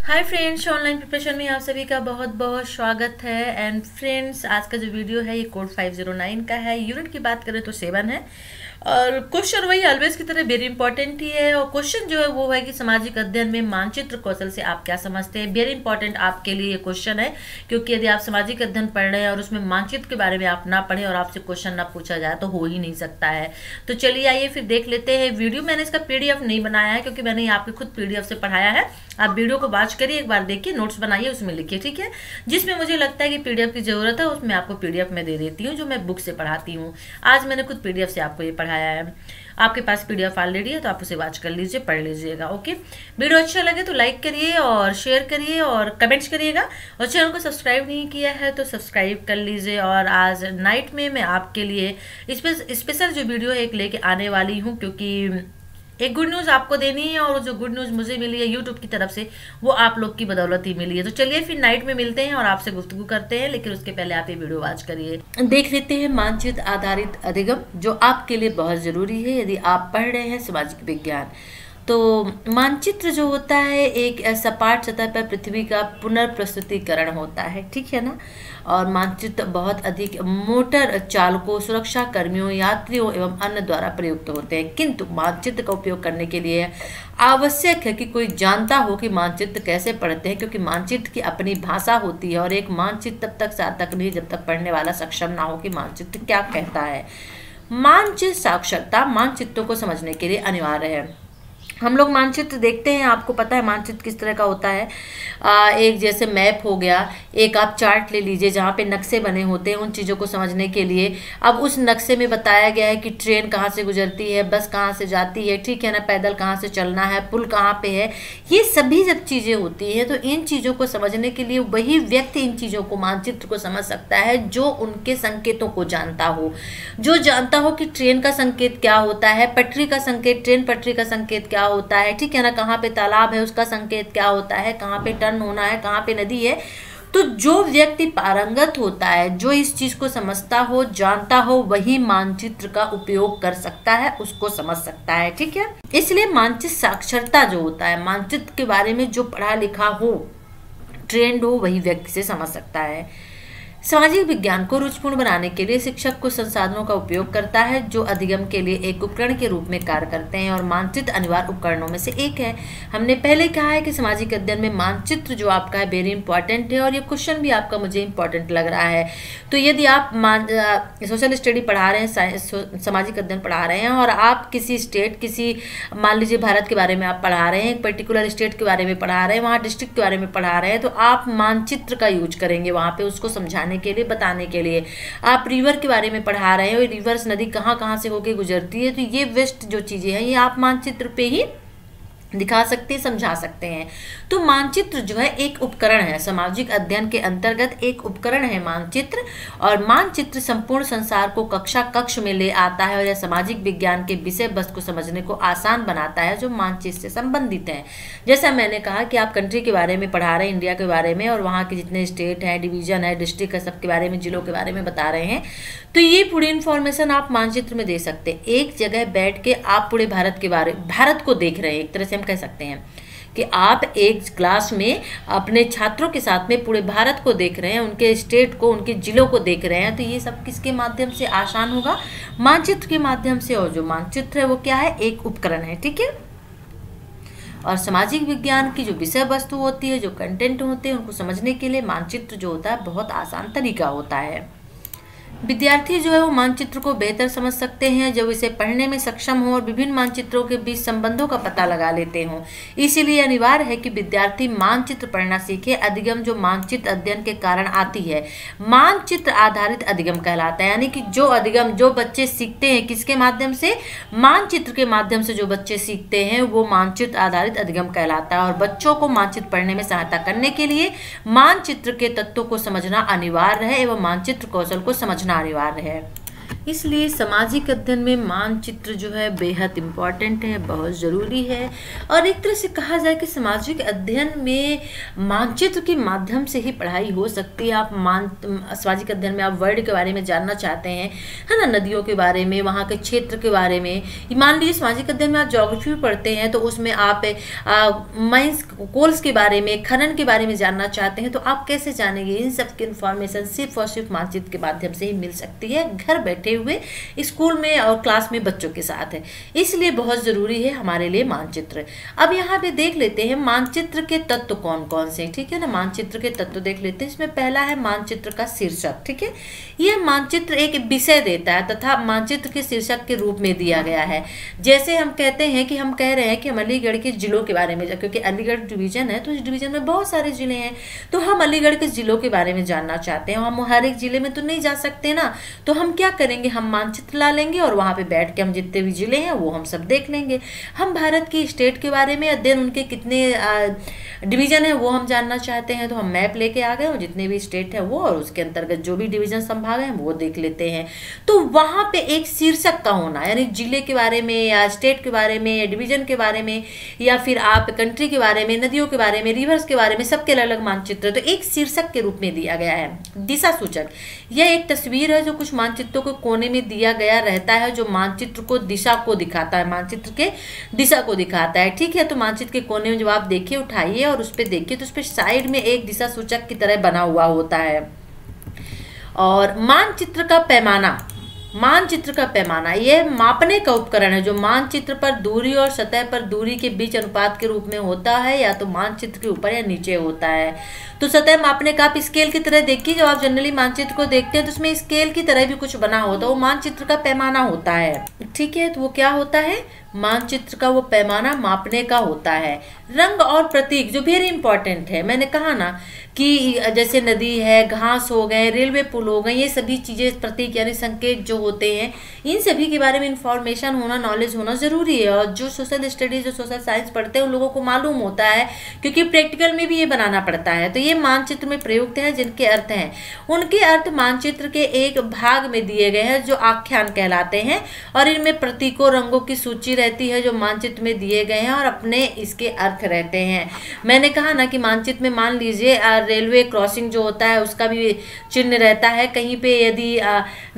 Hi friends, online preparation में आप सभी का बहुत बहुत स्वागत है। एंड फ्रेंड्स, आज का जो वीडियो है ये कोड 509 का है। यूनिट की बात करें तो 7 है और क्वेश्चन वही ऑलवेज की तरह वेरी इंपॉर्टेंट ही है। और क्वेश्चन जो है वो है कि सामाजिक अध्ययन में मानचित्र कौशल से आप क्या समझते हैं। वेरी इंपॉर्टेंट आपके लिए ये क्वेश्चन है, क्योंकि यदि आप सामाजिक अध्ययन पढ़ रहे हैं और उसमें मानचित्र के बारे में आप ना पढ़ें और आपसे क्वेश्चन ना पूछा जाए तो हो ही नहीं सकता है। तो चलिए आइए फिर देख लेते हैं। वीडियो मैंने इसका पीडीएफ नहीं बनाया है, क्योंकि मैंने यहाँ पे खुद पीडीएफ से पढ़ाया है। आप वीडियो को वॉच करिए, एक बार देखिए, नोट्स बनाइए, उसमें लिखिए, ठीक है। जिसमें मुझे लगता है कि पीडीएफ की जरूरत है उसमें आपको पीडीएफ में दे देती हूँ, जो मैं बुक से पढ़ाती हूँ। आज मैंने खुद पीडीएफ से आपको ये पढ़ाया है। आपके पास पीडीएफ ऑलरेडी है तो आप उसे वॉच कर लीजिए, पढ़ लीजिएगा। ओके, वीडियो अच्छा लगे तो लाइक करिए और शेयर करिए और कमेंट्स करिएगा। और चैनल को सब्सक्राइब नहीं किया है तो सब्सक्राइब कर लीजिए। और आज नाइट में मैं आपके लिए स्पेशल जो वीडियो है एक लेके आने वाली हूँ, क्योंकि एक गुड न्यूज़ आपको देनी है। और जो गुड न्यूज़ मुझे मिली है यूट्यूब की तरफ से, वो आप लोग की बदौलत ही मिली है। तो चलिए फिर नाइट में मिलते हैं और आपसे गुफ्तगू करते हैं, लेकिन उसके पहले आप ये वीडियो वॉच करिए। देख लेते हैं मानचित्र आधारित अधिगम, जो आपके लिए बहुत ज़रूरी है यदि आप पढ़ रहे हैं सामाजिक विज्ञान। तो मानचित्र जो होता है एक सपाट सतह पर पृथ्वी का पुनर्प्रस्तुतिकरण होता है, ठीक है ना। और मानचित्र बहुत अधिक मोटर चालकों, सुरक्षा कर्मियों, यात्रियों एवं अन्य द्वारा प्रयुक्त होते हैं। किंतु मानचित्र का उपयोग करने के लिए आवश्यक है कि कोई जानता हो कि मानचित्र कैसे पढ़ते हैं, क्योंकि मानचित्र की अपनी भाषा होती है। और एक मानचित्र तब तक सार्थक नहीं जब तक पढ़ने वाला सक्षम ना हो कि मानचित्र क्या कहता है। मानचित्र साक्षरता मानचित्रों को समझने के लिए अनिवार्य है। हम लोग मानचित्र देखते हैं, आपको पता है मानचित्र किस तरह का होता है। एक जैसे मैप हो गया, एक आप चार्ट ले लीजिए जहाँ पे नक्शे बने होते हैं उन चीज़ों को समझने के लिए। अब उस नक्शे में बताया गया है कि ट्रेन कहाँ से गुजरती है, बस कहाँ से जाती है, ठीक है ना, पैदल कहाँ से चलना है, पुल कहाँ पे है। ये सभी जब चीज़ें होती हैं तो इन चीज़ों को समझने के लिए वही व्यक्ति इन चीज़ों को, मानचित्र को समझ सकता है जो उनके संकेतों को जानता हो। जो जानता हो कि ट्रेन का संकेत क्या होता है, पटरी का संकेत, ट्रेन पटरी का संकेत क्या होता है, ठीक है ना, कहाँ पे तालाब है उसका संकेत क्या होता है, कहाँ पे टर्न होना है, कहाँ पे नदी है। तो जो व्यक्ति पारंगत होता है, जो इस चीज को समझता हो, जानता हो, वही मानचित्र का उपयोग कर सकता है, उसको समझ सकता है, ठीक है। इसलिए मानचित्र साक्षरता जो होता है, मानचित्र के बारे में जो पढ़ा लिखा हो, ट्रेंड हो, वही व्यक्ति से समझ सकता है। सामाजिक विज्ञान को रुचिपूर्ण बनाने के लिए शिक्षक कुछ संसाधनों का उपयोग करता है जो अधिगम के लिए एक उपकरण के रूप में कार्य करते हैं, और मानचित्र अनिवार्य उपकरणों में से एक है। हमने पहले कहा है कि सामाजिक अध्ययन में मानचित्र जो आपका है वेरी इंपॉर्टेंट है, और ये क्वेश्चन भी आपका मुझे इंपॉर्टेंट लग रहा है। तो यदि आप सोशल स्टडी पढ़ा रहे हैं, सामाजिक अध्ययन पढ़ा रहे हैं, और आप किसी स्टेट, किसी मान लीजिए भारत के बारे में आप पढ़ा रहे हैं, एक पर्टिकुलर स्टेट के बारे में पढ़ा रहे हैं, वहाँ डिस्ट्रिक्ट के बारे में पढ़ा रहे हैं, तो आप मानचित्र का यूज करेंगे वहाँ पे उसको समझाने के लिए, बताने के लिए। आप रिवर के बारे में पढ़ा रहे हो, रिवर्स नदी कहाँ कहाँ से होके गुजरती है, तो ये वेस्ट जो चीजें हैं ये आप मानचित्र पे ही दिखा सकते हैं, समझा सकते हैं। तो मानचित्र जो है एक उपकरण है, सामाजिक अध्ययन के अंतर्गत एक उपकरण है मानचित्र। और मानचित्र संपूर्ण संसार को कक्षा कक्ष में ले आता है और यह सामाजिक विज्ञान के विषय वस्तु को समझने को आसान बनाता है जो मानचित्र से संबंधित है। जैसा मैंने कहा कि आप कंट्री के बारे में पढ़ा रहे हैं, इंडिया के बारे में, और वहाँ के जितने स्टेट है, डिवीजन है, डिस्ट्रिक्ट है, सबके बारे में, जिलों के बारे में बता रहे हैं, तो ये पूरी इन्फॉर्मेशन आप मानचित्र में दे सकते हैं। एक जगह बैठ के आप पूरे भारत को देख रहे हैं, एक तरह से कह सकते हैं कि आप एक क्लास में अपने छात्रों के साथ में पूरे भारत को देख रहे हैं, उनके स्टेट को, उनके जिलों को देख रहे हैं। तो ये सब किसके माध्यम से आसान होगा? मानचित्र के माध्यम से। और जो मानचित्र है वो क्या है? एक उपकरण है, ठीक है। और सामाजिक विज्ञान की जो विषय वस्तु होती है, जो कंटेंट होते हैं, उनको समझने के लिए मानचित्र जो होता है बहुत आसान तरीका होता है। विद्यार्थी जो है वो मानचित्र को बेहतर समझ सकते हैं जब इसे पढ़ने में सक्षम हो और विभिन्न मानचित्रों के बीच संबंधों का पता लगा लेते हों। इसीलिए अनिवार्य है कि विद्यार्थी मानचित्र पढ़ना सीखे। अधिगम जो मानचित्र अध्ययन के कारण आती है, मानचित्र आधारित अधिगम कहलाता है। यानी कि जो अधिगम जो बच्चे सीखते हैं, किसके माध्यम से? मानचित्र के माध्यम से जो बच्चे सीखते हैं वो मानचित्र आधारित अधिगम कहलाता है। और बच्चों को मानचित्र पढ़ने में सहायता करने के लिए मानचित्र के तत्वों को समझना अनिवार्य है एवं मानचित्र कौशल को समझना अनिवार्य है। इसलिए सामाजिक अध्ययन में मानचित्र जो है बेहद इम्पॉर्टेंट है, बहुत ज़रूरी है। और एक तरह से कहा जाए कि सामाजिक अध्ययन में मानचित्र के माध्यम से ही पढ़ाई हो सकती है। आप सामाजिक अध्ययन में आप वर्ल्ड के बारे में जानना चाहते हैं, है ना, नदियों के बारे में, वहाँ के क्षेत्र के बारे में। मान लीजिए सामाजिक अध्ययन में आप ज्योग्राफी पढ़ते हैं तो उसमें आप माइंस कोल्स के बारे में, खनन के बारे में जानना चाहते हैं, तो आप कैसे जानेंगे? इन सब की इन्फॉर्मेशन सिर्फ और सिर्फ मानचित्र के माध्यम से ही मिल सकती है, घर बैठे हुए स्कूल में और क्लास में बच्चों के साथ है। इसलिए बहुत जरूरी है हमारे लिए मानचित्र। अब यहाँ पे देख लेते हैं मानचित्र के तत्व कौन कौन से, ठीक है ना। मानचित्र के तत्व देख लेते हैं। इसमें पहला है मानचित्र का शीर्षक, ठीक है। यह मानचित्र एक विषय देता है तथा मानचित्र के शीर्षक के रूप में दिया गया है। जैसे हम कहते हैं कि हम कह रहे हैं कि हम अलीगढ़ के जिलों के बारे में, क्योंकि अलीगढ़ डिवीजन है तो इस डिवीजन में बहुत सारे जिले हैं, तो हम अलीगढ़ के जिलों के बारे में जानना चाहते हैं। हम हर एक जिले में तो नहीं जा सकते ना, तो हम क्या करेंगे, हम मानचित्र ला लेंगे और वहां पे बैठ के हम जितने भी जिले हैं वो हम सब देख लेंगे। हम भारत की स्टेट के बारे में, देन उनके कितने डिवीजन है वो हम जानना चाहते हैं, तो हम मैप लेके आ गए और जितने भी स्टेट है वो और उसके अंतर्गत जो भी डिवीजन संभाग है वो देख लेते हैं। तो वहां पे एक शीर्षक का होना, यानी जिले के बारे में या स्टेट के बारे में या डिवीजन के बारे में या फिर आप कंट्री के बारे में, नदियों के बारे में, रिवर्स के बारे में, सबके अलग अलग मानचित्र, तो एक शीर्षक के रूप में दिया गया है। दिशा सूचक, यह एक तस्वीर है जो कुछ मानचित्रों को कोने में दिया गया रहता है, जो मानचित्र को दिशा को दिखाता है, मानचित्र के दिशा को दिखाता है, ठीक है। तो मानचित्र के कोने में जब आप देखिए, उठाइए और उस पर देखिए तो उस पर साइड में एक दिशा सूचक की तरह बना हुआ होता है। और मानचित्र का पैमाना, मानचित्र का पैमाना यह मापने का उपकरण है जो मानचित्र पर दूरी और सतह पर दूरी के बीच अनुपात के रूप में होता है, या तो मानचित्र के ऊपर या नीचे होता है। तो सतह मापने का आप स्केल की तरह देखिए, जब आप जनरली मानचित्र को देखते हैं तो उसमें स्केल की तरह भी कुछ बना होता है, वो मानचित्र का पैमाना होता है, ठीक है। तो वो क्या होता है, मानचित्र का वो पैमाना मापने का होता है। रंग और प्रतीक जो वेरी इंपॉर्टेंट है, मैंने कहा ना कि जैसे नदी है, घास हो गए, रेलवे पुल हो गए, ये सभी चीजें प्रतीक यानी संकेत जो होते हैं, इन सभी के बारे में इंफॉर्मेशन होना, नॉलेज होना जरूरी है। और जो सोशल स्टडीज, जो सोशल साइंस पढ़ते हैं उन लोगों को मालूम होता है, क्योंकि प्रैक्टिकल में भी ये बनाना पड़ता है। तो ये मानचित्र में प्रयुक्त है, जिनके अर्थ हैं, उनके अर्थ मानचित्र के एक भाग में दिए गए हैं जो आख्यान कहलाते हैं, और इनमें प्रतीकों, रंगों की सूची रहती है जो मानचित्र में दिए गए हैं और अपने इसके अर्थ रहते हैं। मैंने कहा ना कि मानचित्र में मान लीजिए रेलवे क्रॉसिंग जो होता है उसका भी चिन्ह रहता है, कहीं पे यदि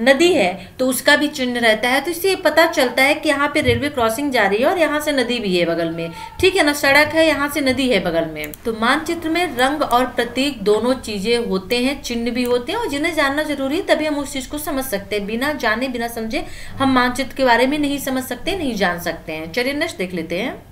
नदी है तो उसका भी चिन्ह रहता है, तो इससे पता चलता है कि यहाँ पे रेलवे क्रॉसिंग जा रही है और यहाँ से नदी भी है बगल में, ठीक है ना, सड़क है, यहाँ से नदी है बगल में। तो मानचित्र में रंग और प्रतीक दोनों चीजें होते हैं, चिन्ह भी होते हैं, और जिन्हें जानना जरूरी है तभी हम उस चीज को समझ सकते हैं। बिना जाने बिना समझे हम मानचित्र के बारे में नहीं समझ सकते, नहीं जान सकते हैं। चलिए नेक्स्ट देख लेते हैं।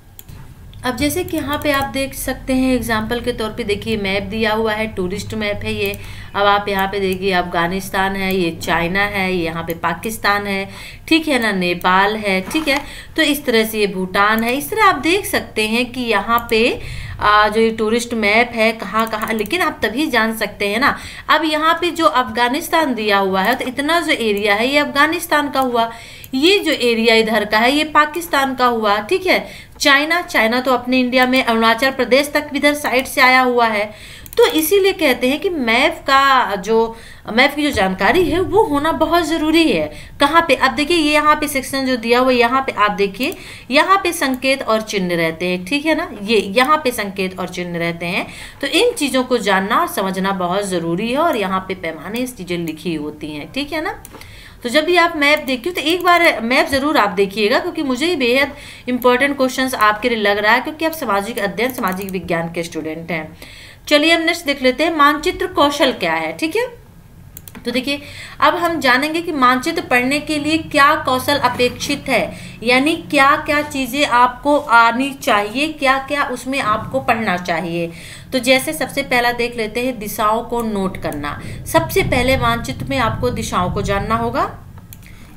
अब जैसे कि यहाँ पे आप देख सकते हैं एग्जाम्पल के तौर पे, देखिए मैप दिया हुआ है, टूरिस्ट मैप है ये। अब आप यहाँ पे देखिए अफगानिस्तान है, ये चाइना है, ये यहाँ पे पाकिस्तान है, ठीक है ना, नेपाल है, ठीक है। तो इस तरह से ये भूटान है। इस तरह आप देख सकते हैं कि यहाँ पे जो ये टूरिस्ट मैप है कहाँ कहाँ, लेकिन आप तभी जान सकते हैं ना। अब यहाँ पे जो अफगानिस्तान दिया हुआ है तो इतना जो एरिया है ये अफगानिस्तान का हुआ, ये जो एरिया इधर का है ये पाकिस्तान का हुआ, ठीक है। चाइना तो अपने इंडिया में अरुणाचल प्रदेश तक इधर साइड से आया हुआ है। तो इसीलिए कहते हैं कि मैप की जो जानकारी है वो होना बहुत ज़रूरी है। कहाँ पे आप देखिए, ये यहाँ पे सेक्शन जो दिया हुआ है, यहाँ पे आप देखिए, यहाँ पे संकेत और चिन्ह रहते हैं, ठीक है ना, ये यहाँ पे संकेत और चिन्ह रहते हैं। तो इन चीज़ों को जानना और समझना बहुत ज़रूरी है, और यहाँ पे पैमाने इस चीज़ें लिखी होती हैं, ठीक है ना। तो जब भी आप मैप देखिए तो एक बार मैप जरूर आप देखिएगा, क्योंकि मुझे ही बेहद इंपॉर्टेंट क्वेश्चंस आपके लिए लग रहा है, क्योंकि आप सामाजिक अध्ययन, सामाजिक विज्ञान के स्टूडेंट हैं। चलिए हम नेक्स्ट देख लेते हैं, मानचित्र कौशल क्या है, ठीक है। तो देखिए अब हम जानेंगे कि मानचित्र पढ़ने के लिए क्या कौशल अपेक्षित है, यानी क्या क्या चीज़ें आपको आनी चाहिए, क्या क्या उसमें आपको पढ़ना चाहिए। तो जैसे सबसे पहला देख लेते हैं दिशाओं को नोट करना। सबसे पहले मानचित्र में आपको दिशाओं को जानना होगा।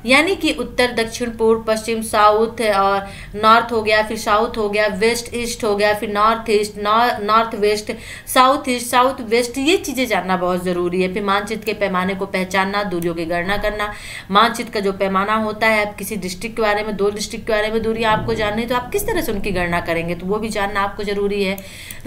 यानी कि उत्तर, दक्षिण, पूर्व, पश्चिम, साउथ और नॉर्थ हो गया, फिर साउथ हो गया, वेस्ट ईस्ट हो गया, फिर north east, north west, south east, south west, ये चीज़ें जानना बहुत ज़रूरी है। फिर मानचित्र के पैमाने को पहचानना, दूरियों की गणना करना। मानचित्र का जो पैमाना होता है, आप किसी डिस्ट्रिक्ट के बारे में, 2 डिस्ट्रिक्ट के बारे में दूरियाँ आपको जाननी, तो आप किस तरह से उनकी गणना करेंगे, तो वो भी जानना आपको ज़रूरी है।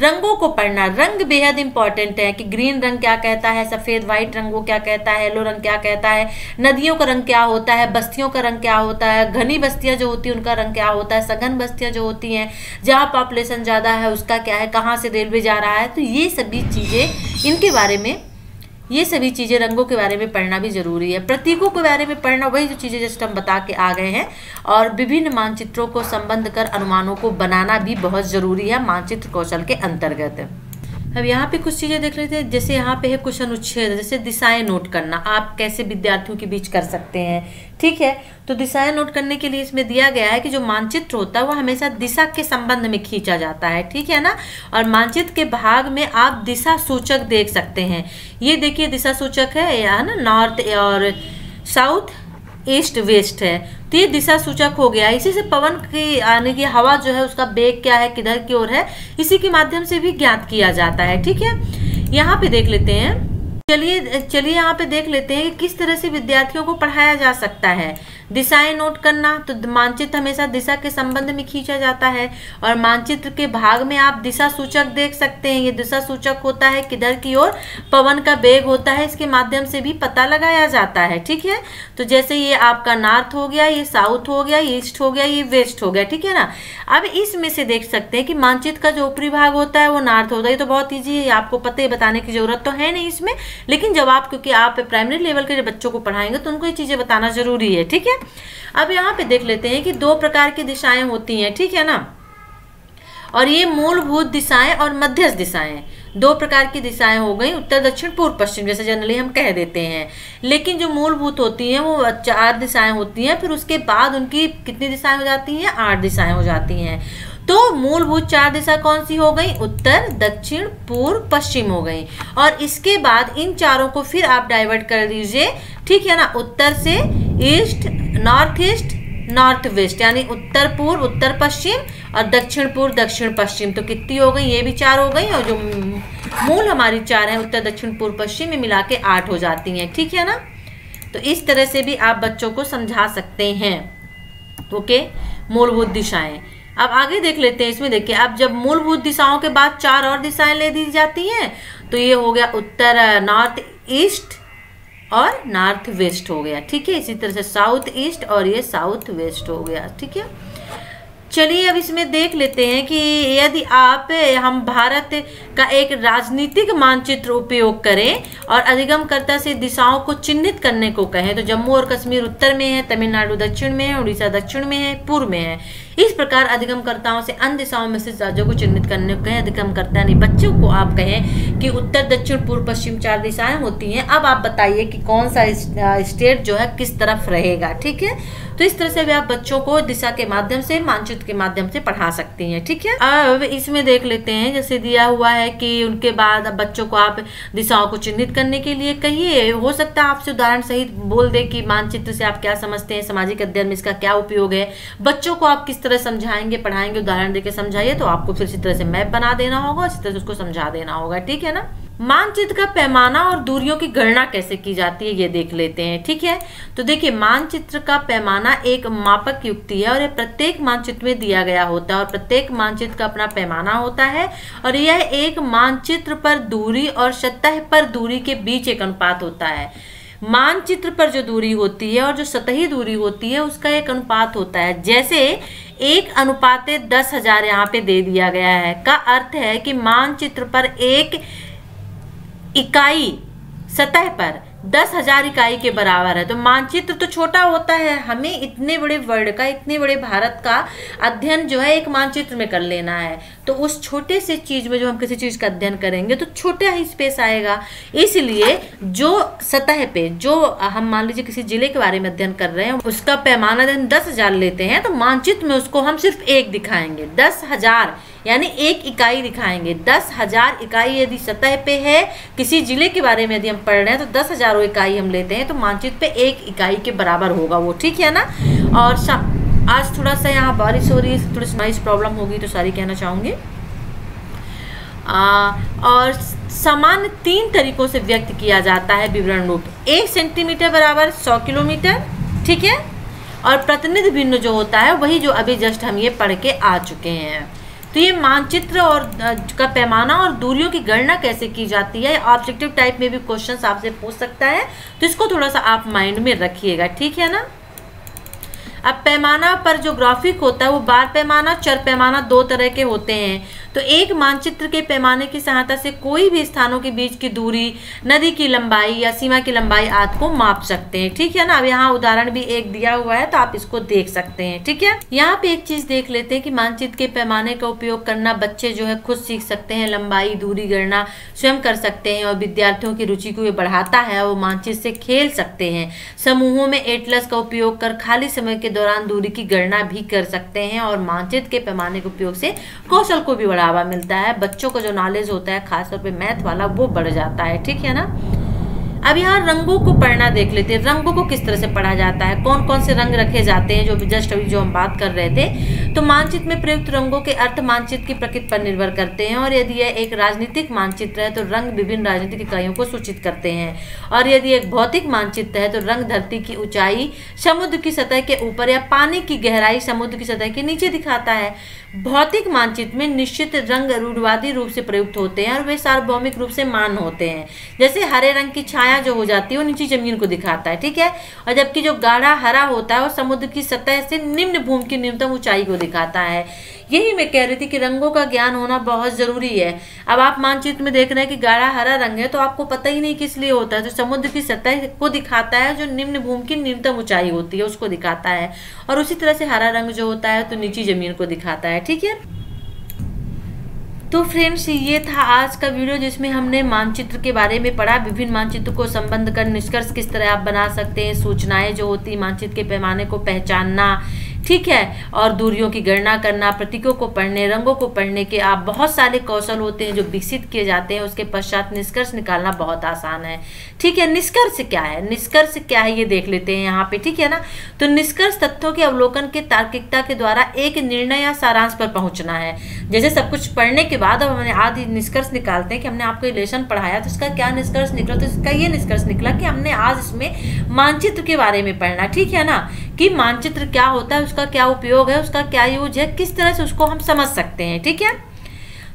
रंगों को पढ़ना, रंग बेहद इंपॉर्टेंट है कि ग्रीन रंग क्या कहता है, सफ़ेद व्हाइट रंग वो क्या कहता है, येलो रंग क्या कहता है, नदियों का रंग क्या होता है, बस्तियों का रंग क्या होता है, घनी बस्तियां जो होती हैं उनका रंग क्या होता है, सघन बस्तियां जो होती हैं जहाँ पॉपुलेशन ज़्यादा है उसका क्या है, कहाँ से रेलवे जा रहा है, तो ये सभी चीज़ें, इनके बारे में, ये सभी चीज़ें रंगों के बारे में पढ़ना भी ज़रूरी है। प्रतीकों के बारे में पढ़ना, वही जो चीज़ें जस्ट हम बता के आ गए हैं, और विभिन्न मानचित्रों को संबंध कर अनुमानों को बनाना भी बहुत ज़रूरी है मानचित्र कौशल के अंतर्गत। अब यहाँ पे कुछ चीज़ें देख लेते हैं, जैसे यहाँ पे है कुछ अनुच्छेद, जैसे दिशाएं नोट करना, आप कैसे विद्यार्थियों के बीच कर सकते हैं, ठीक है। तो दिशाएं नोट करने के लिए इसमें दिया गया है कि जो मानचित्र होता है वो हमेशा दिशा के संबंध में खींचा जाता है, ठीक है ना। और मानचित्र के भाग में आप दिशा सूचक देख सकते हैं। ये देखिए दिशा सूचक है, यहाँ ना नॉर्थ और साउथ, ईस्ट, वेस्ट है, तो ये दिशा सूचक हो गया। इसी से पवन की आने की हवा जो है उसका वेग क्या है, किधर की ओर है, इसी के माध्यम से भी ज्ञात किया जाता है, ठीक है। यहाँ पे देख लेते हैं, चलिए यहाँ पे देख लेते हैं कि किस तरह से विद्यार्थियों को पढ़ाया जा सकता है। दिशाएं नोट करना, तो मानचित्र हमेशा दिशा के संबंध में खींचा जाता है, और मानचित्र के भाग में आप दिशा सूचक देख सकते हैं। ये दिशा सूचक होता है किधर की ओर पवन का वेग होता है, इसके माध्यम से भी पता लगाया जाता है, ठीक है। तो जैसे ये आपका नॉर्थ हो गया, ये साउथ हो गया, ये ईस्ट हो गया, ये वेस्ट हो गया, ठीक है ना। अब इसमें से देख सकते हैं कि मानचित्र का जो ऊपरी भाग होता है वो नॉर्थ होता है। ये तो बहुत ईजी है, आपको पता है, बताने की जरूरत तो है नहीं इसमें, लेकिन जब आप, क्योंकि आप प्राइमरी लेवल के बच्चों को पढ़ाएंगे तो उनको ये चीज़ें बताना जरूरी है, ठीक है। अब यहाँ पे देख लेते हैं कि 2 प्रकार की दिशाएं होती हैं, ठीक है ना। और ये मूलभूत दिशाएं और मध्यस्थ दिशाएं, 2 प्रकार की दिशाएं हो गई, उत्तर, दक्षिण, पूर्व, पश्चिम, जैसे जनरली हम कह देते हैं। लेकिन जो मूलभूत होती हैं वो 4 दिशाएं होती हैं, फिर उसके बाद उनकी कितनी दिशाएं हो जाती हैं, 8 दिशाएं हो जाती हैं। तो मूलभूत 4 दिशा कौन सी हो गई, उत्तर, दक्षिण, पूर्व, पश्चिम हो गई। और इसके बाद इन चारों को फिर आप डाइवर्ट कर दीजिए, ठीक है ना। उत्तर से east, north east, north west, यानी उत्तर पूर्व, उत्तर पश्चिम, और दक्षिण पूर्व, दक्षिण पश्चिम। तो कितनी हो गई, ये भी 4 हो गई, और जो मूल हमारी 4 है उत्तर, दक्षिण, पूर्व, पश्चिम, में मिला के 8 हो जाती हैं, ठीक है ना। तो इस तरह से भी आप बच्चों को समझा सकते हैं, ओके, मूलभूत दिशाएं। अब आगे देख लेते हैं, इसमें देखिए, अब जब मूलभूत दिशाओं के बाद 4 और दिशाएं ले दी जाती हैं, तो ये हो गया उत्तर, नॉर्थ ईस्ट और नॉर्थ वेस्ट हो गया, ठीक है। इसी तरह से साउथ ईस्ट और ये साउथ वेस्ट हो गया, ठीक है। चलिए अब इसमें देख लेते हैं कि यदि हम भारत का एक राजनीतिक मानचित्र उपयोग करें और अधिगमकर्ता से दिशाओं को चिन्हित करने को कहें, तो जम्मू और कश्मीर उत्तर में है, तमिलनाडु दक्षिण में है, उड़ीसा दक्षिण में है, पूर्व में है। इस प्रकार अधिगमकर्ताओं से अन्य दिशाओं में से राज्यों को चिन्हित करने को कहें। अधिगमकर्ता यानी बच्चों को आप कहें कि उत्तर, दक्षिण, पूर्व, पश्चिम 4 दिशाएं होती हैं। अब आप बताइए कि कौन सा स्टेट जो है किस तरफ रहेगा, ठीक है। तो इस तरह से भी आप बच्चों को दिशा के माध्यम से, मानचित्र के माध्यम से पढ़ा सकती हैं, ठीक है। अब इसमें देख लेते हैं, जैसे दिया हुआ है कि उनके बाद अब बच्चों को आप दिशाओं को चिन्हित करने के लिए कहिए। हो सकता है आपसे उदाहरण सहित बोल दे कि मानचित्र से आप क्या समझते हैं, सामाजिक अध्ययन में इसका क्या उपयोग है। बच्चों को आप किस तरह समझाएंगे, पढ़ाएंगे, उदाहरण देके समझाइए, तो आपको फिर इसी तरह से मैप बना देना होगा, इसी तरह से उसको समझा देना होगा, ठीक है ना। मानचित्र का पैमाना और दूरियों की गणना कैसे की जाती है ये देख लेते हैं, ठीक है। तो देखिए, मानचित्र का पैमाना एक मापक युक्ति है और ये प्रत्येक मानचित्र में दिया गया होता है, और प्रत्येक मानचित्र का अपना पैमाना होता है, और यह एक मानचित्र पर दूरी और सतह पर दूरी के बीच एक अनुपात होता है। मानचित्र पर जो दूरी होती है और जो सतही दूरी होती है उसका एक अनुपात होता है। जैसे 1:10,000 यहाँ पे दे दिया गया है, का अर्थ है कि मानचित्र पर एक इकाई सतह पर 10,000 इकाई के बराबर है। तो मानचित्र तो छोटा होता है, हमें इतने बड़े वर्ल्ड का, इतने बड़े भारत का अध्ययन जो है एक मानचित्र में कर लेना है। तो उस छोटे से चीज में जो हम किसी चीज का अध्ययन करेंगे तो छोटा ही स्पेस आएगा। इसलिए जो सतह पे, जो हम मान लीजिए किसी जिले के बारे में अध्ययन कर रहे हैं, उसका पैमाना 10,000 लेते हैं, तो मानचित्र में उसको हम सिर्फ 1 दिखाएंगे। 10,000 यानी 1 इकाई दिखाएंगे। 10,000 इकाई यदि सतह पे है, किसी जिले के बारे में यदि हम पढ़ रहे हैं तो 10,000 इकाई हम लेते हैं तो मानचित्र पे 1 इकाई के बराबर होगा वो, ठीक है ना। और आज थोड़ा सा यहाँ बारिश हो रही है, थोड़ी नॉइस प्रॉब्लम होगी तो सॉरी कहना चाहूँगी। और सामान्य 3 तरीकों से व्यक्त किया जाता है विवरण रूप। 1 सेंटीमीटर बराबर 100 किलोमीटर, ठीक है। और प्रतिनिधि भिन्न जो होता है वही जो अभी जस्ट हम ये पढ़ के आ चुके हैं। तो ये मानचित्र और का पैमाना और दूरियों की गणना कैसे की जाती है, ऑब्जेक्टिव टाइप में भी क्वेश्चन आपसे पूछ सकता है, तो इसको थोड़ा सा आप माइंड में रखिएगा, ठीक है ना। अब पैमाना पर जो ग्राफिक होता है वो बार पैमाना, चर पैमाना 2 तरह के होते हैं। तो एक मानचित्र के पैमाने की सहायता से कोई भी स्थानों के बीच की दूरी, नदी की लंबाई या सीमा की लंबाई आदि को माप सकते हैं, ठीक है ना। अब यहाँ उदाहरण भी एक दिया हुआ है तो आप इसको देख सकते हैं, ठीक है। यहाँ पे एक चीज देख लेते हैं कि मानचित्र के पैमाने का उपयोग करना बच्चे जो है खुद सीख सकते हैं, लंबाई दूरी गणना स्वयं कर सकते हैं और विद्यार्थियों की रुचि को ये बढ़ाता है। वो मानचित्र से खेल सकते हैं, समूहों में एटलस का उपयोग कर खाली समय के दौरान दूरी की गणना भी कर सकते हैं और मानचित्र के पैमाने के उपयोग से कौशल को भी बढ़ावा मिलता है। बच्चों को जो नॉलेज होता है खासतौर पे मैथ वाला वो बढ़ जाता है, ठीक है ना। अब यहाँ रंगों को पढ़ना देख लेते हैं। रंगों को किस तरह से पढ़ा जाता है, कौन कौन से रंग रखे जाते हैं, जो जस्ट अभी जो हम बात कर रहे थे। तो मानचित्र में प्रयुक्त रंगों के अर्थ मानचित्र की प्रकृति पर निर्भर करते हैं और यदि यह एक राजनीतिक मानचित्र है तो रंग विभिन्न राजनीतिक इकाइयों को सूचित करते हैं और यदि एक भौतिक मानचित्र है तो रंग धरती की ऊंचाई, समुद्र की सतह के ऊपर या पानी की गहराई समुद्र की सतह के नीचे दिखाता है। भौतिक मानचित्र में निश्चित रंग रूढ़िवादी रूप से प्रयुक्त होते हैं और वे सार्वभौमिक रूप से मान होते हैं। जैसे हरे रंग की छाया जो हो जाती है वो नीचे जमीन को दिखाता है, ठीक है। और जबकि जो गाढ़ा हरा होता है वो समुद्र की सतह से निम्न भूमि की न्यूनतम ऊंचाई को दिखाता है। यही मैं कह रही थी कि रंगों का ज्ञान होना बहुत जरूरी है। अब आप मानचित्र में देख रहे हैं कि गाढ़ा हरा रंग है तो आपको पता ही नहीं किस लिए होता है, तो समुद्र की सतह को दिखाता है, जो निम्न भूमि की न्यूनतम ऊंचाई होती है उसको दिखाता है। और उसी तरह से हरा रंग जो होता है तो नीची जमीन को दिखाता है, ठीक है। तो फ्रेंड्स ये था आज का वीडियो जिसमें हमने मानचित्र के बारे में पढ़ा, विभिन्न मानचित्र को संबंध कर निष्कर्ष किस तरह आप बना सकते हैं, सूचनाएं जो होती मानचित्र के पैमाने को पहचानना, ठीक है, और दूरियों की गणना करना, प्रतीकों को पढ़ने, रंगों को पढ़ने के आप बहुत सारे कौशल होते हैं जो विकसित किए जाते हैं। उसके पश्चात निष्कर्ष निकालना बहुत आसान है, ठीक है। निष्कर्ष क्या है, निष्कर्ष क्या है ये देख लेते हैं यहाँ पे, ठीक है ना। तो निष्कर्ष तथ्यों के अवलोकन के तार्किकता के द्वारा एक निर्णय या सारांश पर पहुंचना है। जैसे सब कुछ पढ़ने के बाद अब हमने आदि निष्कर्ष निकालते हैं कि हमने आपको लेसन पढ़ाया तो इसका क्या निष्कर्ष निकला, तो इसका ये निष्कर्ष निकला कि हमने आज इसमें मानचित्र के बारे में पढ़ना, ठीक है ना, कि मानचित्र क्या होता है, उसका क्या उपयोग है, उसका क्या यूज है, किस तरह से उसको हम समझ सकते हैं, ठीक है।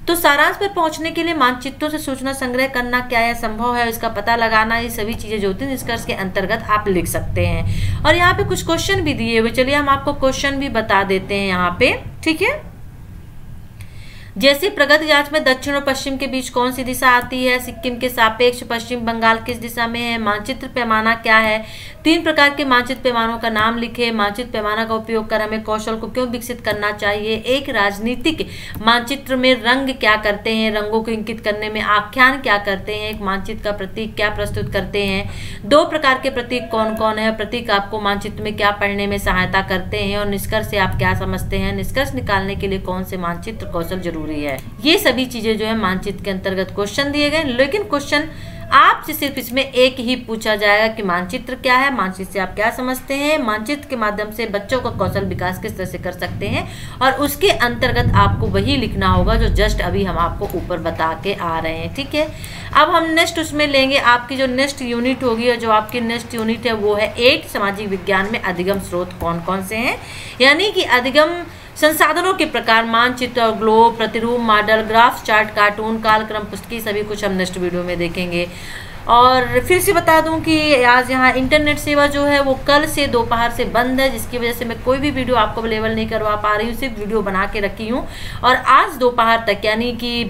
तो सारांश पर पहुंचने के लिए मानचित्रों से सूचना संग्रह करना क्या है, संभव है, इसका पता लगाना, ये सभी चीजें जो होती हैं निष्कर्ष के अंतर्गत आप लिख सकते हैं। और यहाँ पे कुछ क्वेश्चन भी दिए हुए, चलिए हम आपको क्वेश्चन भी बता देते हैं यहाँ पे, ठीक है। जैसे प्रगति जांच में दक्षिण और पश्चिम के बीच कौन सी दिशा आती है, सिक्किम के सापेक्ष पश्चिम बंगाल किस दिशा में है, मानचित्र पैमाना क्या है, 3 प्रकार के मानचित्र पैमानों का नाम लिखे, मानचित्र पैमाना का उपयोग कर हमें कौशल को क्यों विकसित करना चाहिए, एक राजनीतिक मानचित्र में रंग क्या करते हैं, रंगों को इंकित करने में आख्यान क्या करते हैं, एक मानचित्र का प्रतीक क्या प्रस्तुत करते हैं, 2 प्रकार के प्रतीक कौन कौन है, प्रतीक आपको मानचित्र में क्या पढ़ने में सहायता करते हैं और निष्कर्ष से आप क्या समझते हैं, निष्कर्ष निकालने के लिए कौन से मानचित्र कौशल जरूरी है। ये सभी चीजें जो है मानचित्र के अंतर्गत क्वेश्चन दिए गए, लेकिन क्वेश्चन आपसे सिर्फ इसमें एक ही पूछा जाएगा कि मानचित्र क्या है, मानचित्र से आप क्या समझते हैं, मानचित्र के माध्यम से बच्चों का कौशल विकास किस तरह से कर सकते हैं, और उसके अंतर्गत आपको वही लिखना होगा जो जस्ट अभी हम आपको ऊपर बता के आ रहे हैं, ठीक है। अब हम नेक्स्ट उसमें लेंगे आपकी जो नेक्स्ट यूनिट होगी, और जो आपकी नेक्स्ट यूनिट है वो है 8 सामाजिक विज्ञान में अधिगम स्रोत कौन कौन से हैं, यानी कि अधिगम संसाधनों के प्रकार, मानचित्र और ग्लोब, प्रतिरूप, मॉडल, ग्राफ, चार्ट, कार्टून, कालक्रम, पुस्तकी, सभी कुछ हम नेक्स्ट वीडियो में देखेंगे। और फिर से बता दूं कि आज यहाँ इंटरनेट सेवा जो है वो कल से दोपहर से बंद है, जिसकी वजह से मैं कोई भी वीडियो आपको अवेलेबल नहीं करवा पा रही हूँ, सिर्फ वीडियो बना के रखी हूँ। और आज दोपहर तक यानी कि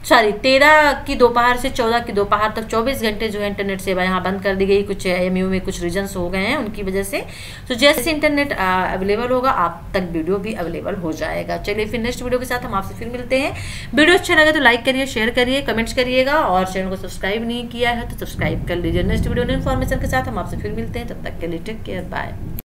13 की दोपहर से 14 की दोपहर तक 24 घंटे जो है इंटरनेट सेवा यहाँ बंद कर दी गई। कुछ एमयू में कुछ रीजन्स हो गए हैं उनकी वजह से। तो जैसे इंटरनेट अवेलेबल होगा आप तक वीडियो भी अवेलेबल हो जाएगा। चलिए फिर नेक्स्ट वीडियो के साथ हम आपसे फिर मिलते हैं। वीडियो अच्छा लगे तो लाइक करिए, शेयर करिए, कमेंट्स करिएगा, और चैनल को सब्सक्राइब नहीं किया है तो सब्सक्राइब कर लीजिए। नेक्स्ट वीडियो इन्फॉर्मेशन के साथ हम आपसे फिर मिलते हैं, तब तक के लिए टेक केयर, बाय।